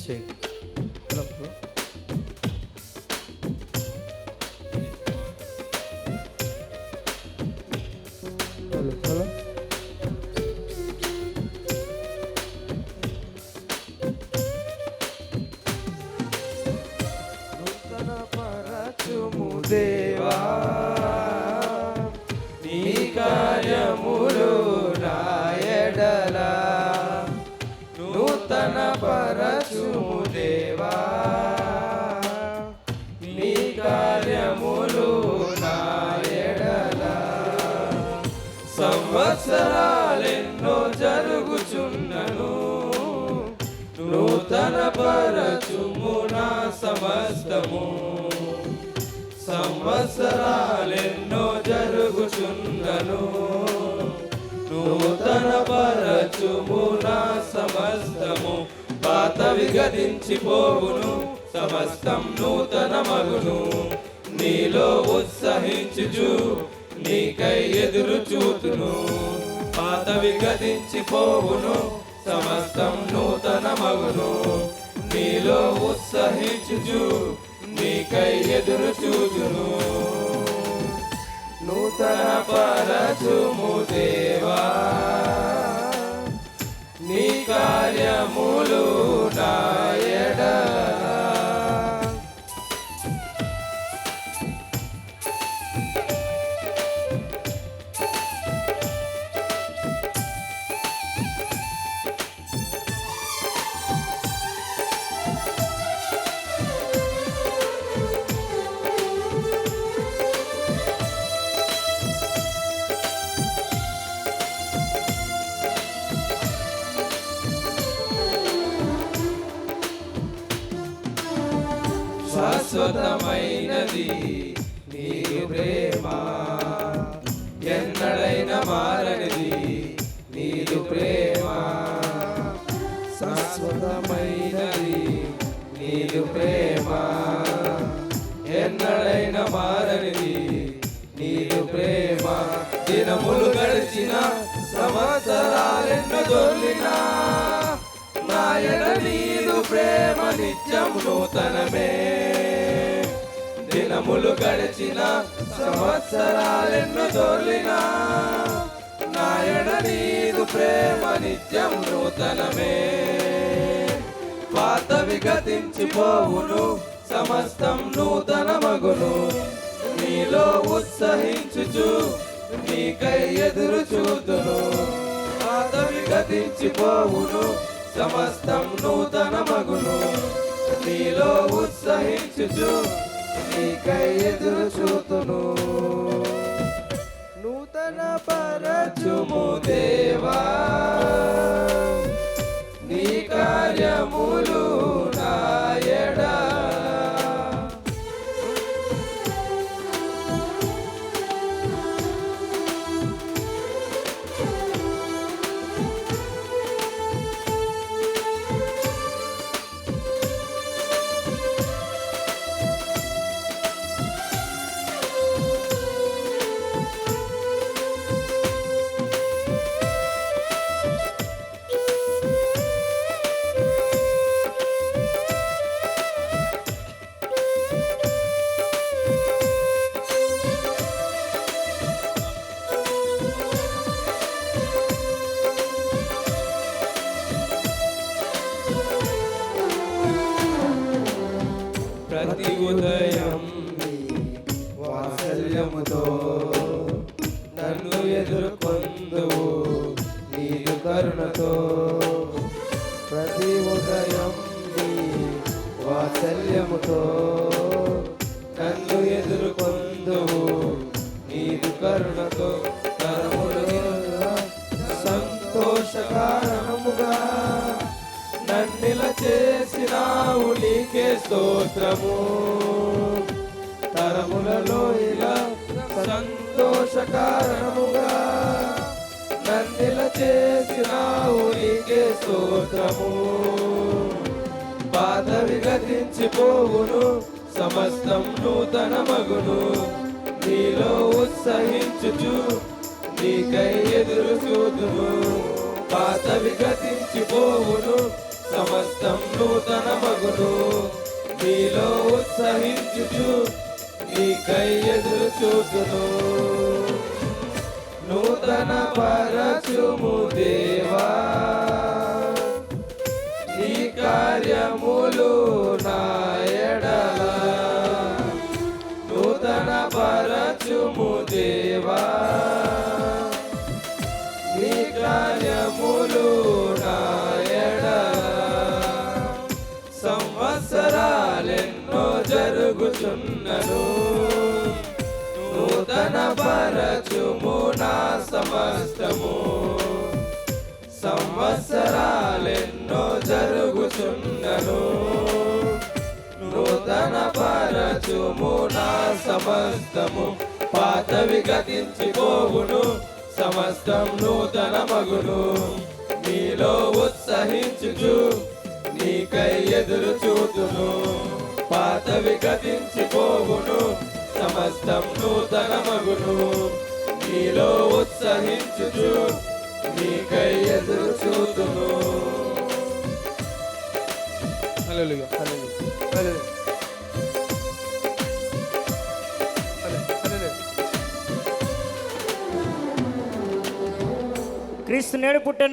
చేయి. నూతన పరచుము దేవా నీ కార్యములు నా ఎడల, నూతన పరచుము దేవా నీ కార్యములు నా ఎడల. సంవత్సరాలెన్నో జరుగుచున్నను, నూతన పరచుము నా సమస్తము. సంవత్సరాలెన్నో జరుగుచున్నను, నూతన పరచుము నా సమస్తము. పాతవి గతించిపోవును, సమస్తం నూతన మగును. నీలో ఉత్సహించుచు నీకై ఎదురు చూతును. పాతవి గతించిపోవును, సమస్తం నూతన మగును. నీలో ఉత్సహించుచు నీకై ఎదురు చూతును. నూతన పరచుము దేవా నీ కార్యములు నా ఎడల. శాశ్వతమైనది నీ ప్రేమ, ఎన్నడైనా మారనిది నీదు ప్రేమ. శాశ్వతమైనది నీదు ప్రేమ, ఎన్నడైనా మారనిది నీదు ప్రేమ. దినములు గడిచిన సంవత్సరాలెన్నో దొర్లినా, నాయన నీదు ప్రేమ నిత్యం నూతనమే. దినములు గడిచిన సంవత్సరాలెన్నో దొర్లినా, నాయన నీదు ప్రేమ నిత్యం నూతనమే. పాతవి గతించిపోవును, సమస్తం నూతన మగును. నీలో ఉత్సహించుచు నీకై ఎదురు చూతును. పాతవి గతించిపోవును, సమస్తం నూతన మగును. నీలో ఉత్సహించుచు నీకై ఎదురు చూతును. నూతన పరచుము దేవా నీ కార్యములు నా ఎడల. ప్రతి ఉదయం వాత్సల్యముతో నన్ను ఎదుర్కొందువు నీదు కరుణతో. ప్రతి ఉదయం నీ వాత్సల్యముతో నన్ను ఎదుర్కొందువు నీదు కరుణతో. తరములుగా సంతోషకారణముగా నన్నిల చేసినావు నీకే స్తోత్రము. తరములలో ఇలా సంతోషకారణముగా నన్నిల చేసినావు నీకే స్తోత్రము. పాతవి గతించిపోవును, సమస్తం నూతన మగును. నీలో ఉత్సహించుచు నీకై ఎదురు చూతును. పాతవి గతించిపోవును, సమస్తం నూతన మగును నీలో ఉత్సహించుచు నీకై ఎదురు చూతును నూతన పరచుము దేవా నీ కార్యములు నా ఎడల నూతన పరచుము దేవా నీ కార్యములు నా ఎడల సంవత్సరాలెన్నో జరుగుచున్నను నూతన పరచుము నా సమస్తము సంవత్సరాలెన్నో జరుగుచున్నను నూతన పరచుము నా సమస్తము పాతవి గతించిపోవును సమస్తం నూతన మగును నీలో ఉత్సహించుచు నీకై ఎదురు చూతును పాతవి గతించిపోవును సమస్తం నూతన మగును నీలో ఉత్సహించుచు నీకై ఎదురు చూతును హల్లెలూయా హల్లెలూయా హల్లెలూయా హల్లెలూయా క్రీస్తు నేడు పుట్టెను